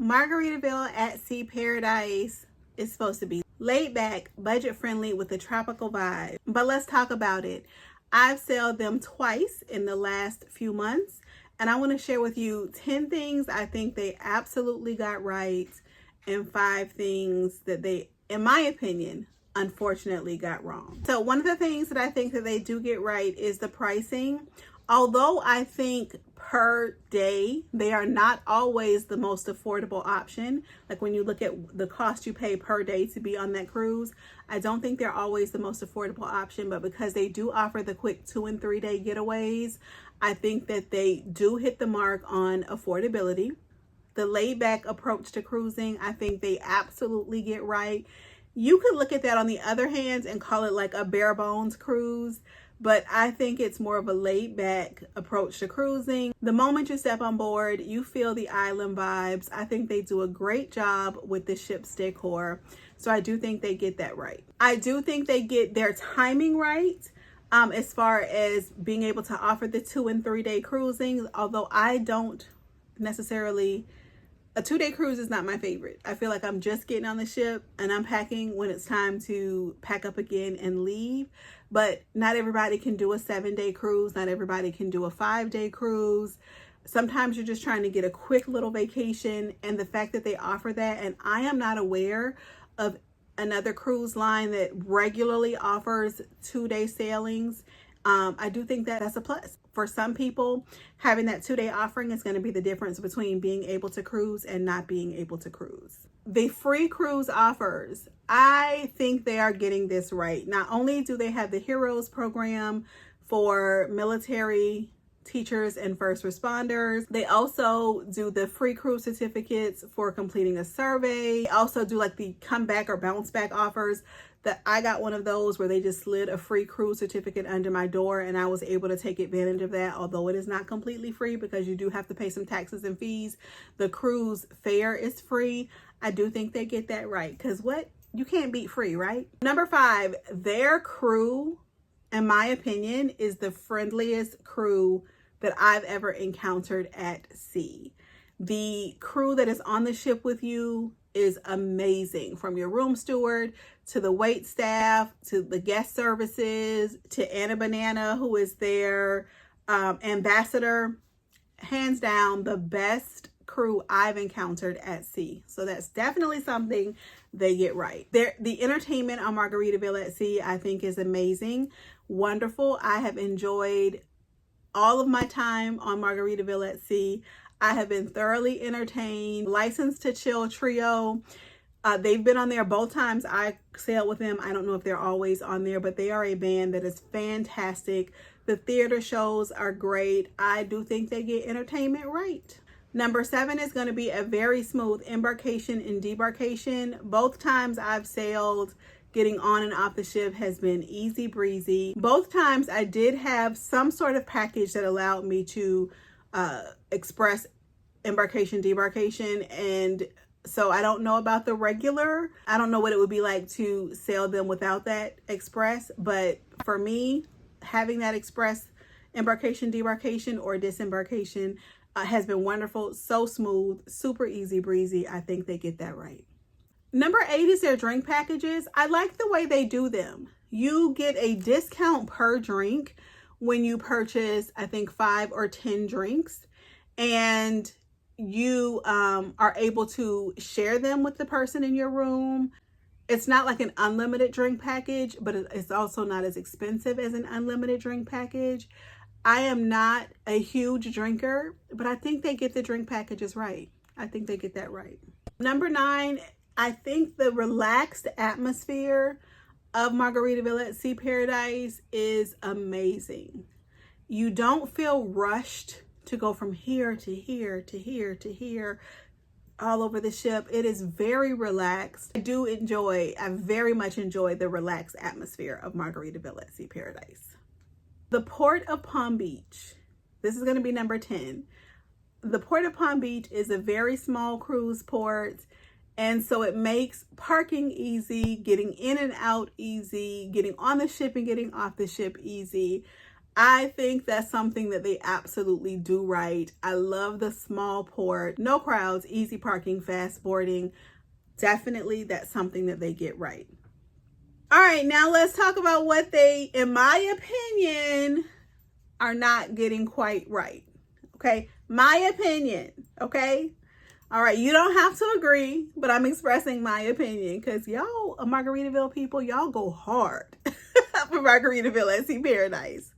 Margaritaville at Sea Paradise is supposed to be laid back, budget friendly with a tropical vibe. But let's talk about it. I've sailed them twice in the last few months, and I want to share with you 10 things I think they absolutely got right and 5 things that they, in my opinion, unfortunately got wrong. So one of the things that I think that they do get right is the pricing. Although I think per day, they are not always the most affordable option. Like when you look at the cost you pay per day to be on that cruise, I don't think they're always the most affordable option, but because they do offer the quick 2 and 3 day getaways, I think that they do hit the mark on affordability. The laid back approach to cruising, I think they absolutely get right. You could look at that on the other hand and call it like a bare bones cruise, but I think it's more of a laid back approach to cruising. The moment you step on board, you feel the island vibes. I think they do a great job with the ship's decor. So I do think they get that right. I do think they get their timing right as far as being able to offer the 2 and 3 day cruising, although I don't necessarily. A 2-day cruise is not my favorite. I feel like I'm just getting on the ship and I'm packing when it's time to pack up again and leave. But not everybody can do a 7-day cruise. Not everybody can do a 5-day cruise. Sometimes you're just trying to get a quick little vacation. And the fact that they offer that, and I am not aware of another cruise line that regularly offers 2-day sailings. I do think that that's a plus. For some people, having that 2-day offering is going to be the difference between being able to cruise and not being able to cruise. The free cruise offers, I think they are getting this right. Not only do they have the Heroes program for military teachers and first responders, they also do the free cruise certificates for completing a survey. They also do like the comeback or bounce back offers. That I got one of those where they just slid a free cruise certificate under my door and I was able to take advantage of that. Although it is not completely free because you do have to pay some taxes and fees, the cruise fare is free. I do think they get that right, because what? You can't beat free, right? Number 5, their crew, in my opinion, is the friendliest crew that I've ever encountered at sea. The crew that is on the ship with you is amazing, from your room steward to the wait staff to the guest services to Anna Banana, who is their ambassador. Hands down the best crew I've encountered at sea. So that's definitely something they get right. The entertainment on Margaritaville at sea, I think, is amazing, wonderful. I have enjoyed all of my time on Margaritaville at sea. I have been thoroughly entertained. Licensed to Chill Trio. They've been on there both times I sailed with them. I don't know if they're always on there, but they are a band that is fantastic. The theater shows are great. I do think they get entertainment right. Number 7 is going to be a very smooth embarkation and debarkation. Both times I've sailed, getting on and off the ship has been easy breezy. Both times I did have some sort of package that allowed me to express embarkation, debarkation, and so I don't know about the regular. I don't know what it would be like to sail them without that express, but for me, having that express embarkation, debarkation, or disembarkation has been wonderful. So smooth, super easy breezy. I think they get that right. Number 8 is their drink packages. I like the way they do them. You get a discount per drink when you purchase, I think, 5 or 10 drinks, and you are able to share them with the person in your room. It's not like an unlimited drink package, but it's also not as expensive as an unlimited drink package. I am not a huge drinker, but I think they get the drink packages right. I think they get that right. Number 9, I think the relaxed atmosphere of Margaritaville at Sea Paradise is amazing. You don't feel rushed to go from here to here to here to here all over the ship. It is very relaxed. I very much enjoy the relaxed atmosphere of Margaritaville at Sea Paradise. The Port of Palm Beach. This is going to be number 10. The Port of Palm Beach is a very small cruise port. And so it makes parking easy, getting in and out easy, getting on the ship and getting off the ship easy. I think that's something that they absolutely do right. I love the small port, no crowds, easy parking, fast boarding. Definitely that's something that they get right. All right, now let's talk about what they, in my opinion, are not getting quite right. Okay, my opinion. Okay, all right, you don't have to agree, but I'm expressing my opinion because y'all, Margaritaville people, y'all go hard for Margaritaville at Sea Paradise.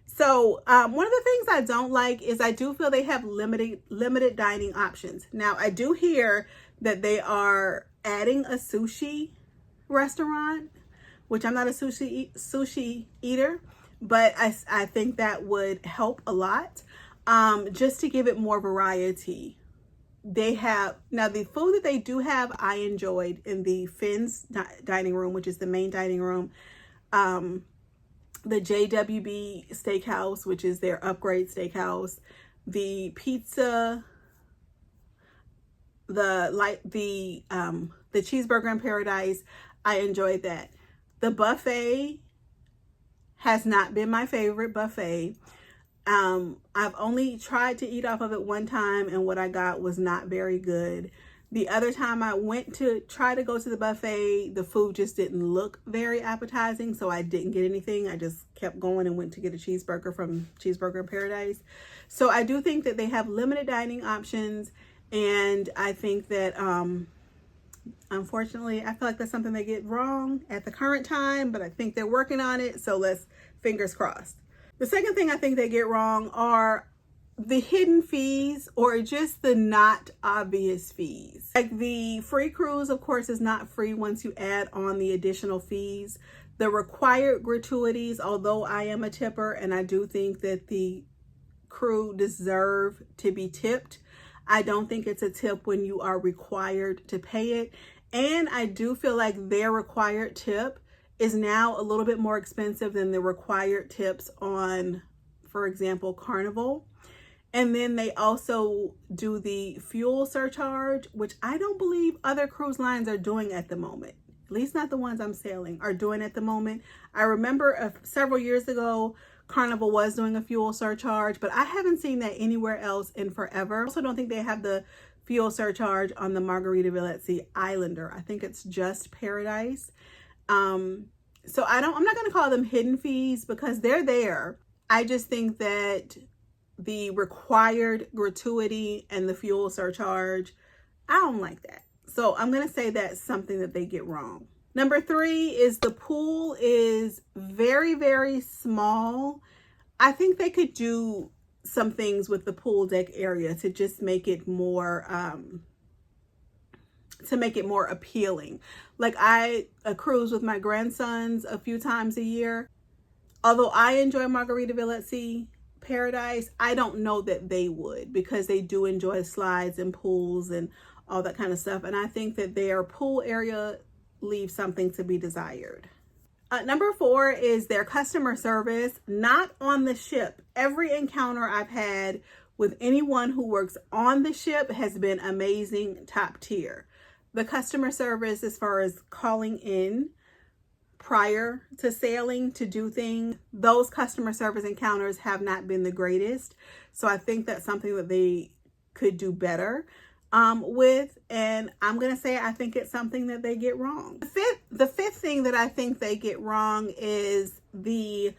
So one of the things I don't like is I do feel they have limited dining options. Now, I do hear that they are adding a sushi restaurant, which I'm not a sushi eater, but I think that would help a lot, just to give it more variety. They have, now the food that they do have, I enjoyed in the Finn's dining room, which is the main dining room. The JWB Steakhouse, which is their upgrade steakhouse, the pizza, the cheeseburger in paradise, I enjoyed that. The buffet has not been my favorite buffet. I've only tried to eat off of it one time, and what I got was not very good. The other time I went to try to go to the buffet, the food just didn't look very appetizing, so I didn't get anything. I just kept going and went to get a cheeseburger from Cheeseburger in Paradise. So I do think that they have limited dining options, and I think that unfortunately, I feel like that's something they get wrong at the current time, but I think they're working on it, so let's fingers crossed. The second thing I think they get wrong are the hidden fees, or just the not obvious fees. Like the free cruise, of course, is not free once you add on the additional fees. The required gratuities, although I am a tipper and I do think that the crew deserve to be tipped, I don't think it's a tip when you are required to pay it. And I do feel like their required tip is now a little bit more expensive than the required tips on, for example, Carnival. And then they also do the fuel surcharge, which I don't believe other cruise lines are doing at the moment. At least not the ones I'm sailing are doing at the moment. I remember several years ago, Carnival was doing a fuel surcharge, but I haven't seen that anywhere else in forever. I also don't think they have the fuel surcharge on the Margaritaville at Sea Islander. I think it's just Paradise. So I'm not going to call them hidden fees because they're there. I just think that the required gratuity and the fuel surcharge, I don't like that. So I'm going to say that's something that they get wrong. Number 3 is the pool is very, very small. I think they could do some things with the pool deck area to just make it more, appealing. Like I cruise with my grandsons a few times a year. Although I enjoy Margaritaville at Sea Paradise, I don't know that they would, because they do enjoy slides and pools and all that kind of stuff. And I think that their pool area leaves something to be desired. Number 4 is their customer service, not on the ship. Every encounter I've had with anyone who works on the ship has been amazing, top tier. The customer service, as far as calling in prior to sailing to do things, those customer service encounters have not been the greatest. So I think that's something that they could do better with. And I'm going to say I think it's something that they get wrong. The fifth thing that I think they get wrong is the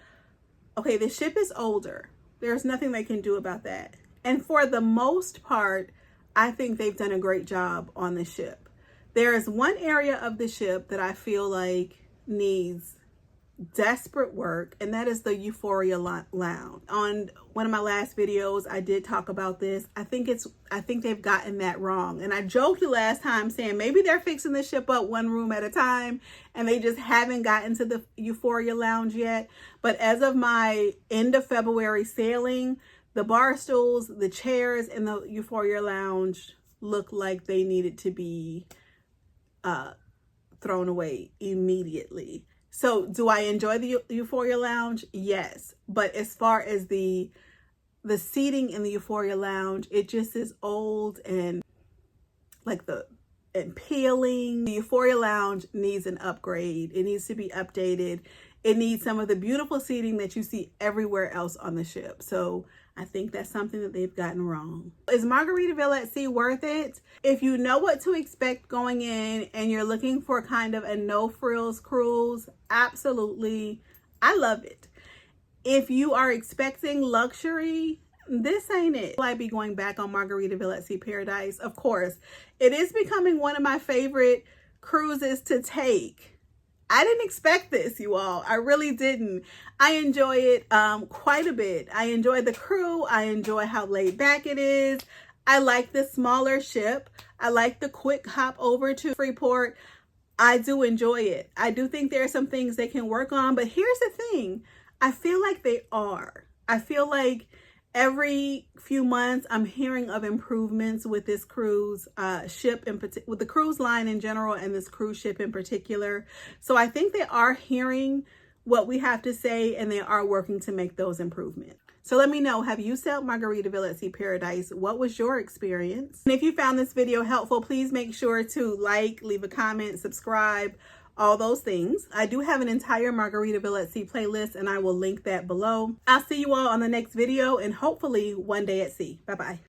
ship is older. There's nothing they can do about that. And for the most part, I think they've done a great job on the ship. There is one area of the ship that I feel like needs desperate work, and that is the Euphoria Lounge. On one of my last videos, I did talk about this. I think they've gotten that wrong. And I joked the last time saying maybe they're fixing the ship up one room at a time and they just haven't gotten to the Euphoria Lounge yet. But as of my end of February sailing, the bar stools, the chairs in the Euphoria Lounge look like they needed to be thrown away immediately. So do I enjoy the Euphoria Lounge? Yes. But as far as the seating in the Euphoria Lounge, it just is old and peeling. The Euphoria Lounge needs an upgrade. It needs to be updated. it needs some of the beautiful seating that you see everywhere else on the ship. So I think that's something that they've gotten wrong. Is Margaritaville at Sea worth it? If you know what to expect going in and you're looking for kind of a no frills cruise, absolutely. I love it. If you are expecting luxury, this ain't it. Will I be going back on Margaritaville at Sea Paradise? Of course. It is becoming one of my favorite cruises to take. I didn't expect this, you all. I really didn't. I enjoy it quite a bit. I enjoy the crew. I enjoy how laid back it is. I like the smaller ship. I like the quick hop over to Freeport. I do enjoy it. I do think there are some things they can work on, but here's the thing. I feel like they are. I feel like every few months I'm hearing of improvements with this cruise ship, with the cruise line in general and this cruise ship in particular. So I think they are hearing what we have to say and they are working to make those improvements. So let me know, have you sailed Margaritaville at Sea Paradise? What was your experience? And if you found this video helpful, please make sure to like, leave a comment, subscribe, all those things. I do have an entire Margaritaville at Sea playlist and I will link that below. I'll see you all on the next video and hopefully one day at sea. Bye-bye.